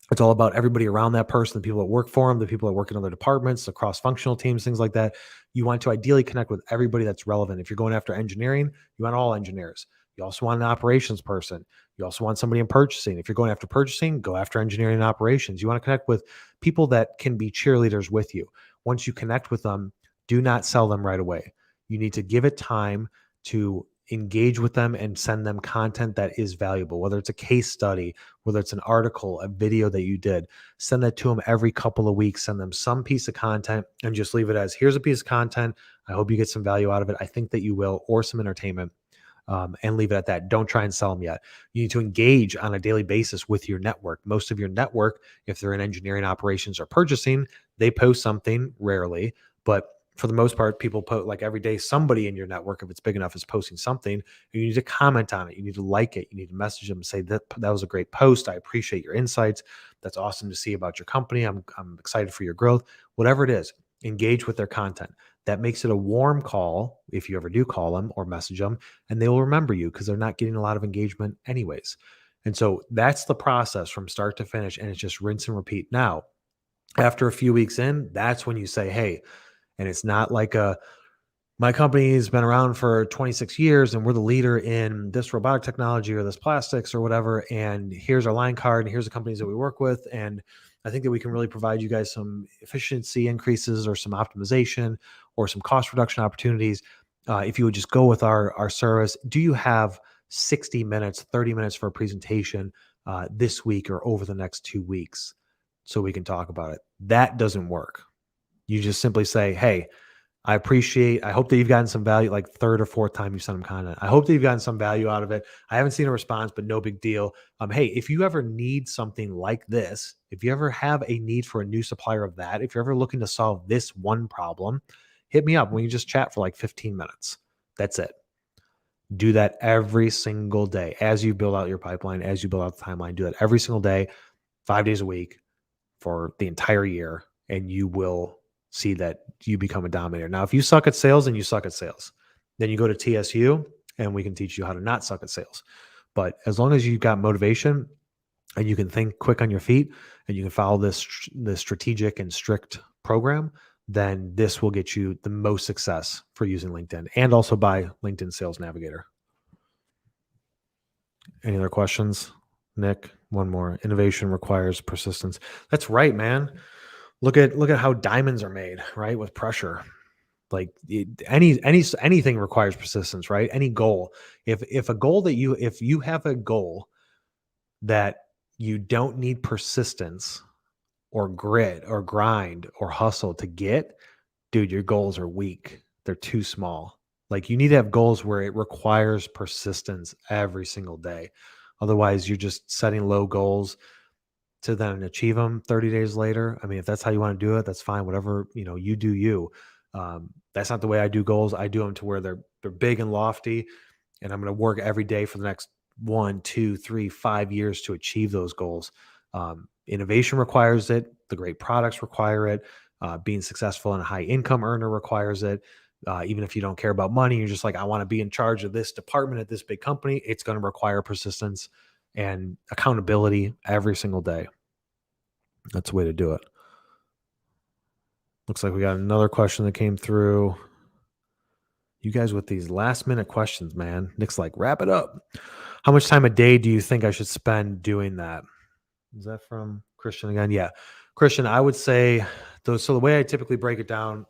It's all about everybody around that person, the people that work for them, the people that work in other departments, the cross-functional teams, things like that. You want to ideally connect with everybody that's relevant. If you're going after engineering, you want all engineers. You also want an operations person. You also want somebody in purchasing. If you're going after purchasing, go after engineering and operations. You want to connect with people that can be cheerleaders with you. Once you connect with them, do not sell them right away. You need to give it time to engage with them and send them content that is valuable, whether it's a case study, whether it's an article, a video that you did. Send that to them every couple of weeks. Send them some piece of content and just leave it as, here's a piece of content. I hope you get some value out of it. I think that you will, or some entertainment. And leave it at that. Don't try and sell them yet. You need to engage on a daily basis with your network. Most of your network, if they're in engineering, operations, or purchasing, they post something rarely, but for the most part, people post like every day. Somebody in your network, if it's big enough, is posting something. And you need to comment on it. You need to like it. You need to message them and say that was a great post. I appreciate your insights. That's awesome to see about your company. I'm excited for your growth. Whatever it is, engage with their content. That makes it a warm call if you ever do call them or message them, and they will remember you because they're not getting a lot of engagement anyways. And so that's the process from start to finish, and it's just rinse and repeat. Now, after a few weeks in, that's when you say, hey, and it's not like my company has been around for 26 years and we're the leader in this robotic technology or this plastics or whatever. And here's our line card and here's the companies that we work with. And I think that we can really provide you guys some efficiency increases or some optimization or some cost reduction opportunities. If you would just go with our service. Do you have 60 minutes, 30 minutes for a presentation this week or over the next 2 weeks so we can talk about it? That doesn't work. You just simply say, hey, I hope that you've gotten some value, like third or fourth time you send them content. I hope that you've gotten some value out of it. I haven't seen a response, but no big deal. Hey, if you ever need something like this, if you ever have a need for a new supplier of that, if you're ever looking to solve this one problem, hit me up. We can just chat for like 15 minutes. That's it. Do that every single day as you build out your pipeline, as you build out the timeline. Do that every single day, 5 days a week for the entire year, and you will see that you become a dominator. Now, if you suck at sales, then you suck at sales. Then you go to TSU and we can teach you how to not suck at sales. But as long as you've got motivation and you can think quick on your feet and you can follow this strategic and strict program, then this will get you the most success for using LinkedIn, and also by LinkedIn Sales Navigator. Any other questions? Nick, one more. Innovation requires persistence. That's right, man. Look at how diamonds are made, right? With pressure. Like anything requires persistence, right? Any goal. If you have a goal that you don't need persistence or grit or grind or hustle to get, dude, your goals are weak. They're too small. Like, you need to have goals where it requires persistence every single day. Otherwise, you're just setting low goals to then achieve them 30 days later. I mean, if that's how you want to do it, that's fine. Whatever, you do you. That's not the way I do goals. I do them to where they're big and lofty, and I'm going to work every day for the next 1, 2, 3, 5 years to achieve those goals. Innovation requires it. The great products require it. Being successful and a high income earner requires it. Even if you don't care about money, you're just like, I want to be in charge of this department at this big company. It's going to require persistence and accountability every single day. That's the way to do it. Looks like we got another question that came through. You guys with these last minute questions, man. Nick's like, wrap it up. How much time a day do you think I should spend doing that? Is that from Christian again? Yeah. Christian, I would say so the way I typically break it down,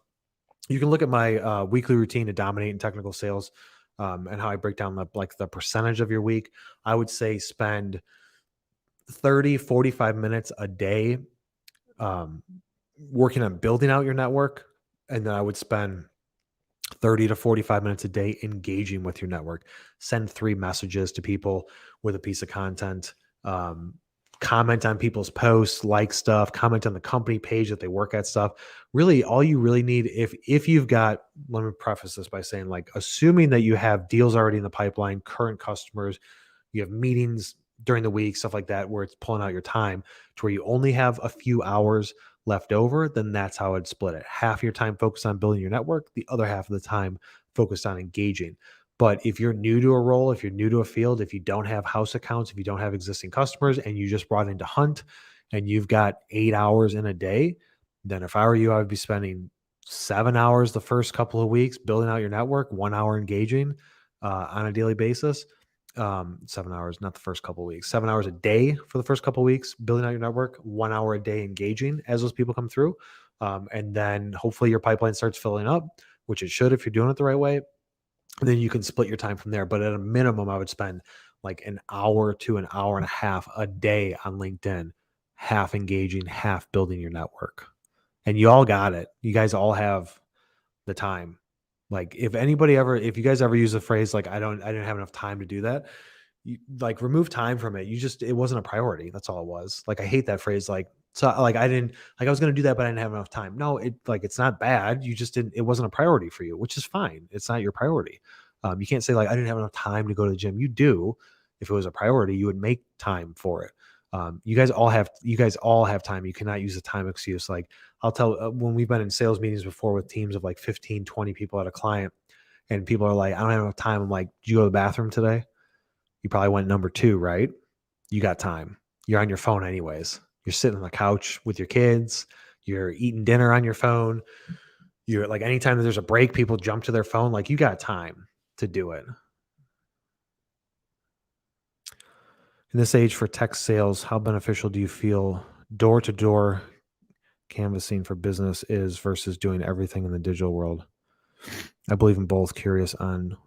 you can look at my weekly routine to dominate in technical sales, and how I break down the percentage of your week. I would say spend 30-45 minutes a day working on building out your network. And then I would spend 30 to 45 minutes a day engaging with your network. Send 3 messages to people with a piece of content. Comment on people's posts, like stuff, comment on the company page that they work at stuff. Really, all you really need, if you've got, let me preface this by saying, like, assuming that you have deals already in the pipeline, current customers, you have meetings during the week, stuff like that, where it's pulling out your time to where you only have a few hours left over, then that's how I'd split it. Half your time focused on building your network, the other half of the time focused on engaging. But if you're new to a role, if you're new to a field, if you don't have house accounts, if you don't have existing customers, and you just brought in to hunt and you've got 8 hours in a day, then if I were you, I would be spending 7 hours the first couple of weeks building out your network, 1 hour engaging on a daily basis. 7 hours, not the first couple of weeks, 7 hours a day for the first couple of weeks, building out your network, 1 hour a day engaging as those people come through. And then hopefully your pipeline starts filling up, which it should if you're doing it the right way. And then you can split your time from there. But at a minimum, I would spend like an hour to an hour and a half a day on LinkedIn, half engaging, half building your network. And you all got it. You guys all have the time. Like, if you guys ever use the phrase, like, I didn't have enough time to do that, you, like, remove time from it. It wasn't a priority. That's all it was. Like, I hate that phrase. Like, so like, I was going to do that, but I didn't have enough time. No, it's not bad. You just it wasn't a priority for you, which is fine. It's not your priority. You can't say, like, I didn't have enough time to go to the gym. You do. If it was a priority, you would make time for it. You guys all have time. You cannot use a time excuse. Like, I'll tell, when we've been in sales meetings before with teams of like 15, 20 people at a client, and people are like, I don't have enough time. I'm like, did you go to the bathroom today? You probably went number 2, right? You got time. You're on your phone anyways. You're sitting on the couch with your kids. You're eating dinner on your phone. You're like, anytime that there's a break, people jump to their phone. Like, you got time to do it. In this age for tech sales, how beneficial do you feel door-to-door canvassing for business is versus doing everything in the digital world? I believe in both. Curious on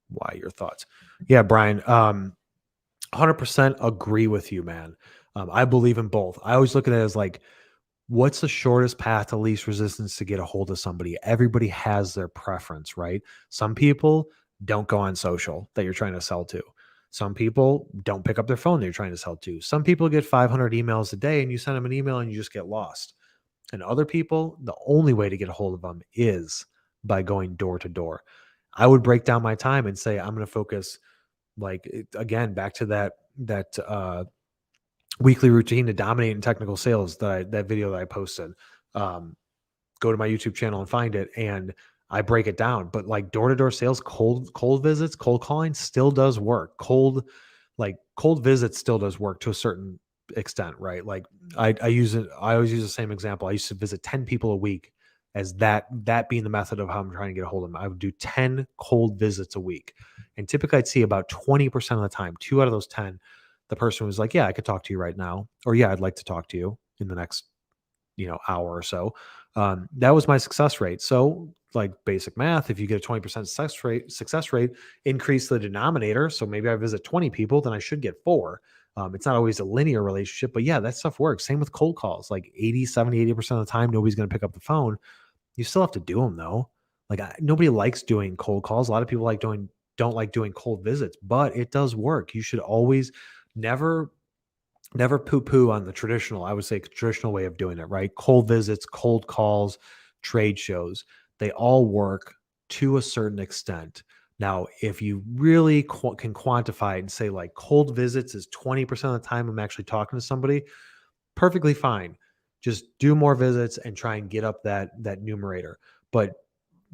why, your thoughts. Yeah, Brian, 100% agree with you, man. I believe in both. I always look at it as like, what's the shortest path to least resistance to get a hold of somebody? Everybody has their preference, right? Some people don't go on social that you're trying to sell to. Some people don't pick up their phone that you're trying to sell to. Some people get 500 emails a day and you send them an email and you just get lost. And other people, the only way to get a hold of them is by going door to door. I would break down my time and say, I'm going to focus, like, again, back to that weekly routine to dominate in technical sales, that video that I posted. Go to my YouTube channel and find it, and I break it down. But like door-to-door sales, cold visits, cold calling still does work. Cold visits still does work to a certain extent, right? Like I use it. I always use the same example. I used to visit 10 people a week, as that being the method of how I'm trying to get a hold of them. I would do 10 cold visits a week, and typically I'd see about 20% of the time, 2 out of those 10, the person was like, yeah, I could talk to you right now, or yeah, I'd like to talk to you in the next hour or so. That was my success rate. So, like, basic math, if you get a 20% success rate, increase the denominator. So maybe I visit 20 people, then I should get 4. It's not always a linear relationship, but yeah, that stuff works. Same with cold calls. Like 80, 70, 80% of the time, nobody's going to pick up the phone. You still have to do them though. Like, nobody likes doing cold calls. A lot of people don't like doing cold visits, but it does work. You should always never poo-poo on the traditional, I would say, traditional way of doing it, right? Cold visits, cold calls, trade shows, they all work to a certain extent. Now, if you really can quantify it and say, like, cold visits is 20% of the time I'm actually talking to somebody, perfectly fine. Just do more visits and try and get up that numerator. But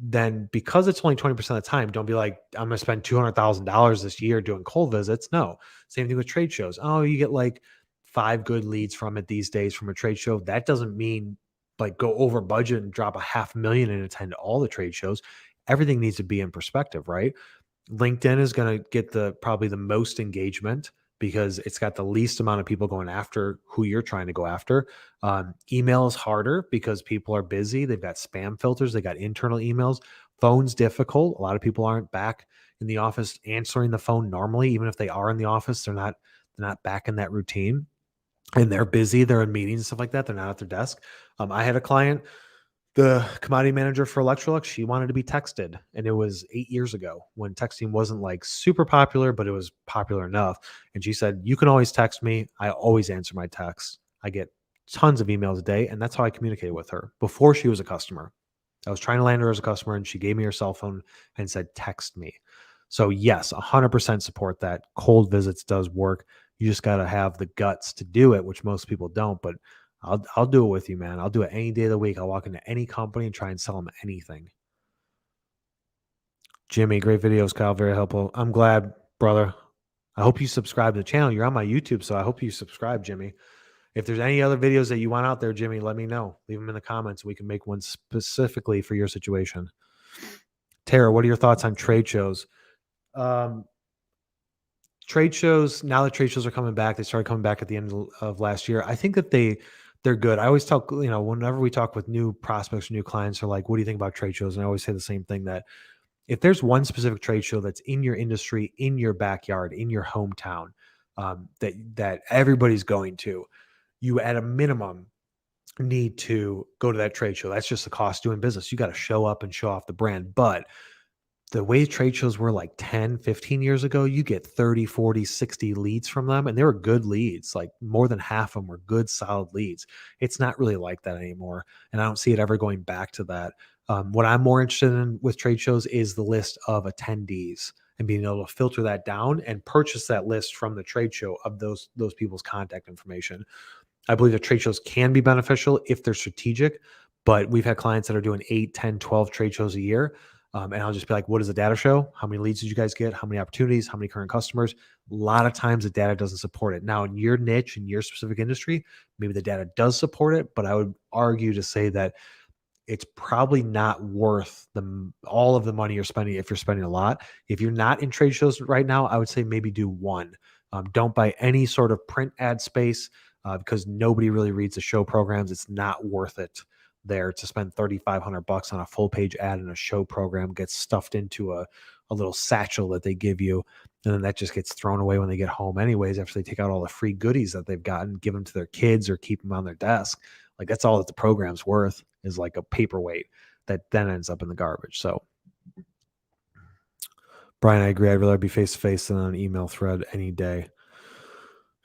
then, because it's only 20% of the time, don't be like, I'm going to spend $200,000 this year doing cold visits. No. Same thing with trade shows. Oh, you get like 5 good leads from it these days from a trade show. That doesn't mean like go over budget and drop $500,000 and attend all the trade shows. Everything needs to be in perspective, right? LinkedIn is going to get probably the most engagement because it's got the least amount of people going after who you're trying to go after. Email is harder because people are busy. They've got spam filters. They got internal emails. Phone's difficult. A lot of people aren't back in the office answering the phone normally. Even if they are in the office, they're not back in that routine, and they're busy. They're in meetings and stuff like that. They're not at their desk. I had a client, the commodity manager for Electrolux. She wanted to be texted, and it was 8 years ago when texting wasn't like super popular, but it was popular enough. And she said, you can always text me. I always answer my texts. I get tons of emails a day, and that's how I communicated with her before she was a customer. I was trying to land her as a customer, and she gave me her cell phone and said, text me. So yes, 100% support that. Cold visits does work. You just got to have the guts to do it, which most people don't. But I'll do it with you, man. I'll do it any day of the week. I'll walk into any company and try and sell them anything. Jimmy, great videos, Kyle. Very helpful. I'm glad, brother. I hope you subscribe to the channel. You're on my YouTube, so I hope you subscribe, Jimmy. If there's any other videos that you want out there, Jimmy, let me know. Leave them in the comments. We can make one specifically for your situation. Tara, what are your thoughts on trade shows? Trade shows, now that trade shows are coming back, they started coming back at the end of last year. I think that they're good. I always talk, whenever we talk with new prospects or new clients, are like, what do you think about trade shows? And I always say the same thing, that if there's one specific trade show that's in your industry, in your backyard, in your hometown, that everybody's going to, you at a minimum need to go to that trade show. That's just the cost of doing business. You got to show up and show off the brand. But the way trade shows were like 10, 15 years ago, you get 30, 40, 60 leads from them. And they were good leads. Like more than half of them were good, solid leads. It's not really like that anymore. And I don't see it ever going back to that. What I'm more interested in with trade shows is the list of attendees and being able to filter that down and purchase that list from the trade show of those people's contact information. I believe that trade shows can be beneficial if they're strategic, but we've had clients that are doing 8, 10, 12 trade shows a year. And I'll just be like, what does the data show? How many leads did you guys get? How many opportunities? How many current customers? A lot of times the data doesn't support it. Now, in your niche, in your specific industry, maybe the data does support it, but I would argue to say that it's probably not worth all of the money you're spending if you're spending a lot. If you're not in trade shows right now, I would say maybe do one. Don't buy any sort of print ad space because nobody really reads the show programs. It's not worth it there to spend $3,500 on a full page ad in a show program, gets stuffed into a little satchel that they give you. And then that just gets thrown away when they get home anyways, after they take out all the free goodies that they've gotten, give them to their kids or keep them on their desk. Like that's all that the program's worth, is like a paperweight that then ends up in the garbage. So Brian, I agree. I'd rather be face to face than on an email thread any day.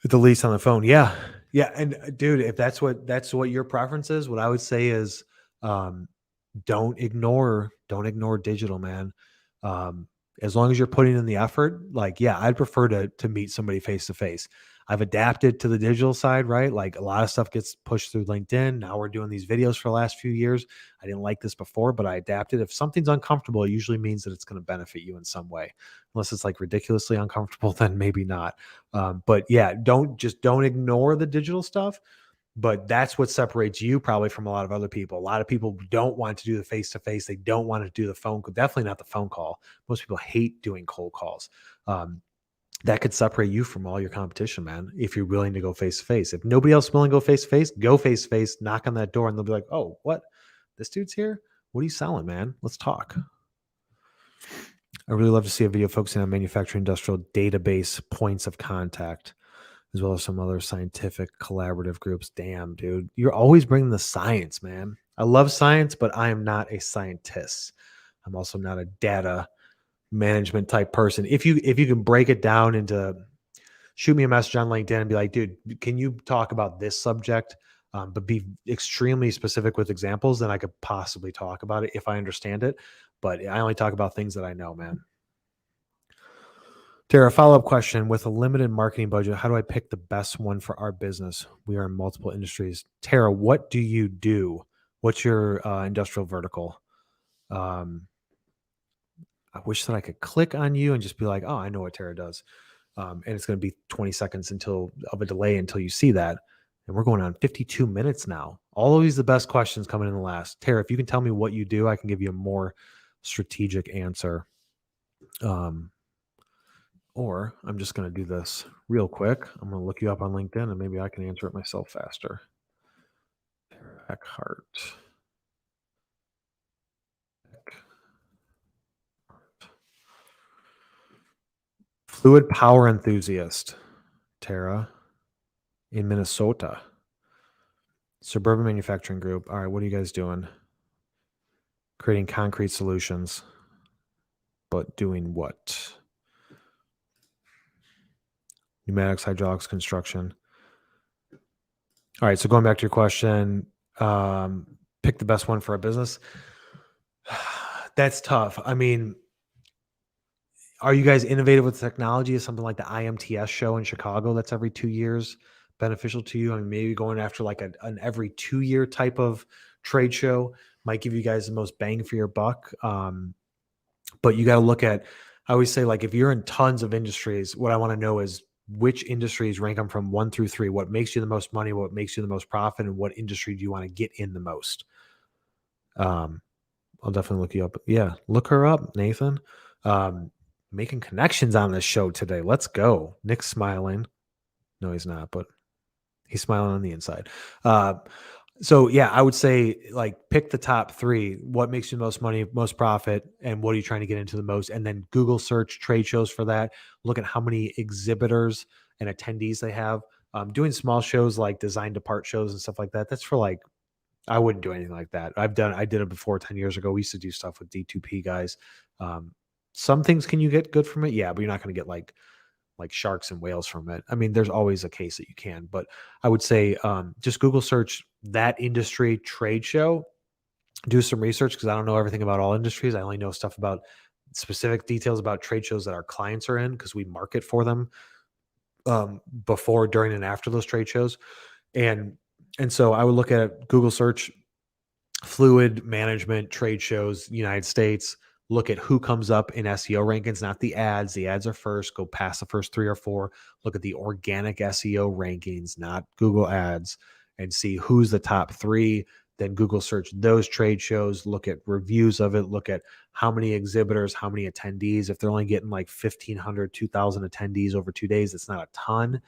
At the least on the phone. Yeah. Yeah. And dude, if that's what your preference is, what I would say is don't ignore digital, man. As long as you're putting in the effort, like, yeah, I'd prefer to meet somebody face to face. I've adapted to the digital side, right? Like a lot of stuff gets pushed through LinkedIn. Now we're doing these videos for the last few years. I didn't like this before, but I adapted. If something's uncomfortable, it usually means that it's going to benefit you in some way. Unless it's like ridiculously uncomfortable, then maybe not. But yeah, don't ignore the digital stuff. But that's what separates you probably from a lot of other people. A lot of people don't want to do the face-to-face. They don't want to do the phone call. Definitely not the phone call. Most people hate doing cold calls. That could separate you from all your competition, man, if you're willing to go face-to-face. If nobody else is willing to go face-to-face, knock on that door, and they'll be like, oh, what? This dude's here? What are you selling, man? Let's talk. I really love to see a video focusing on manufacturing industrial database points of contact, as well as some other scientific collaborative groups. Damn, dude. You're always bringing the science, man. I love science, but I am not a scientist. I'm also not a data management type person. If you can break it down into, shoot me a message on LinkedIn and be like, dude, can you talk about this subject? But be extremely specific with examples, then I could possibly talk about it if I understand it. But I only talk about things that I know, man. Tara, follow-up question. With a limited marketing budget, how do I pick the best one for our business? We are in multiple industries. Tara, what do you do? What's your industrial vertical? I wish that I could click on you and just be like, oh, I know what Tara does. And it's going to be 20 seconds of a delay until you see that. And we're going on 52 minutes now. All of these the best questions coming in the last. Tara, if you can tell me what you do, I can give you a more strategic answer. Or I'm just going to do this real quick. I'm going to look you up on LinkedIn and maybe I can answer it myself faster. Tara Eckhart. Fluid power enthusiast, Tara, in Minnesota. Suburban Manufacturing Group. All right, what are you guys doing? Creating concrete solutions, but doing what? Pneumatics, hydraulics, construction. All right, so going back to your question, pick the best one for our business. That's tough. I mean, are you guys innovative with technology? Is something like the IMTS show in Chicago that's every 2 years beneficial to you? I mean, maybe going after like an every 2 year type of trade show might give you guys the most bang for your buck. But you got to look at, I always say, like, if you're in tons of industries, what I want to know is which industries rank them from 1 through 3. What makes you the most money? What makes you the most profit? And what industry do you want to get in the most? I'll definitely look you up. Yeah, look her up, Nathan. Making connections on this show today. Let's go. Nick's smiling. No, he's not, but he's smiling on the inside. So yeah, I would say like pick the top 3. What makes you the most money, most profit, and what are you trying to get into the most? And then Google search trade shows for that. Look at how many exhibitors and attendees they have. Doing small shows like design to part shows and stuff like that. That's for like, I wouldn't do anything like that. I did it before 10 years ago. We used to do stuff with D2P guys. Some things can you get good from it? Yeah, but you're not going to get like sharks and whales from it. I mean, there's always a case that you can, but I would say just Google search that industry trade show, do some research, because I don't know everything about all industries. I only know stuff about specific details about trade shows that our clients are in because we market for them before, during, and after those trade shows. And so I would look at Google search fluid management trade shows, United States. Look at who comes up in SEO rankings, not the ads. The ads are first. Go past the first 3 or 4. Look at the organic SEO rankings, not Google ads, and see who's the top 3. Then Google search those trade shows. Look at reviews of it. Look at how many exhibitors, how many attendees. If they're only getting like 1,500, 2,000 attendees over 2 days, it's not a ton.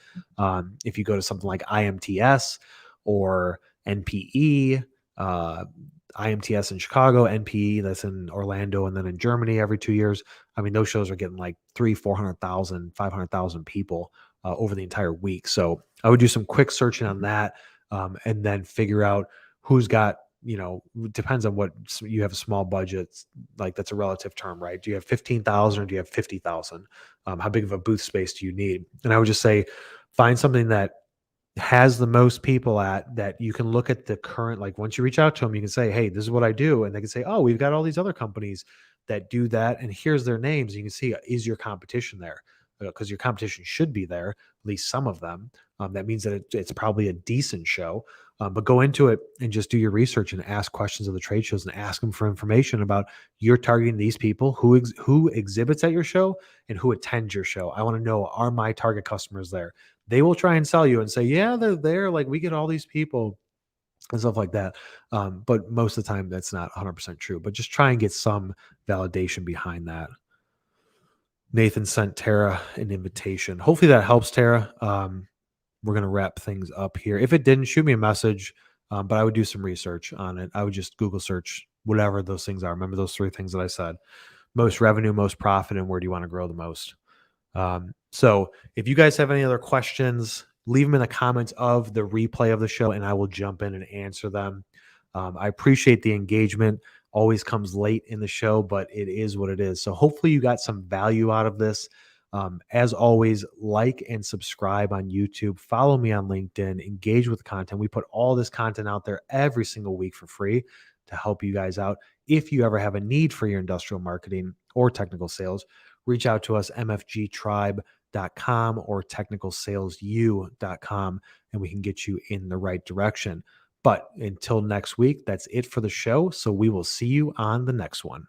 If you go to something like IMTS or NPE, IMTS in Chicago, NPE that's in Orlando, and then in Germany every 2 years. I mean, those shows are getting like 300,000, 400,000, 500,000 people over the entire week. So I would do some quick searching on that. and then figure out who's got, depends on what you have a small budget, like that's a relative term, right? Do you have 15,000 or do you have 50,000? How big of a booth space do you need? And I would just say, find something that has the most people at that you can look at the current, like once you reach out to them, you can say, hey, this is what I do. And they can say, oh, we've got all these other companies that do that. And here's their names. You can see, is your competition there? Because your competition should be there, at least some of them. That means that it's probably a decent show. But go into it and just do your research and ask questions of the trade shows and ask them for information about you're targeting these people who exhibits at your show and who attends your show. I want to know, are my target customers there? They will try and sell you and say, yeah, they're there. Like we get all these people and stuff like that. But most of the time that's not 100% true, but just try and get some validation behind that. Nathan sent Tara an invitation. Hopefully that helps, Tara. We're going to wrap things up here. If it didn't, shoot me a message, but I would do some research on it. I would just Google search whatever those things are. Remember those 3 things that I said: most revenue, most profit, and where do you want to grow the most? So if you guys have any other questions, leave them in the comments of the replay of the show and I will jump in and answer them. I appreciate the engagement. Always comes late in the show, but it is what it is. So hopefully you got some value out of this. As always, like and subscribe on YouTube. Follow me on LinkedIn. Engage with the content. We put all this content out there every single week for free to help you guys out. If you ever have a need for your industrial marketing or technical sales, reach out to us, mfgtribe.com or technicalsalesu.com, and we can get you in the right direction. But until next week, that's it for the show. So we will see you on the next one.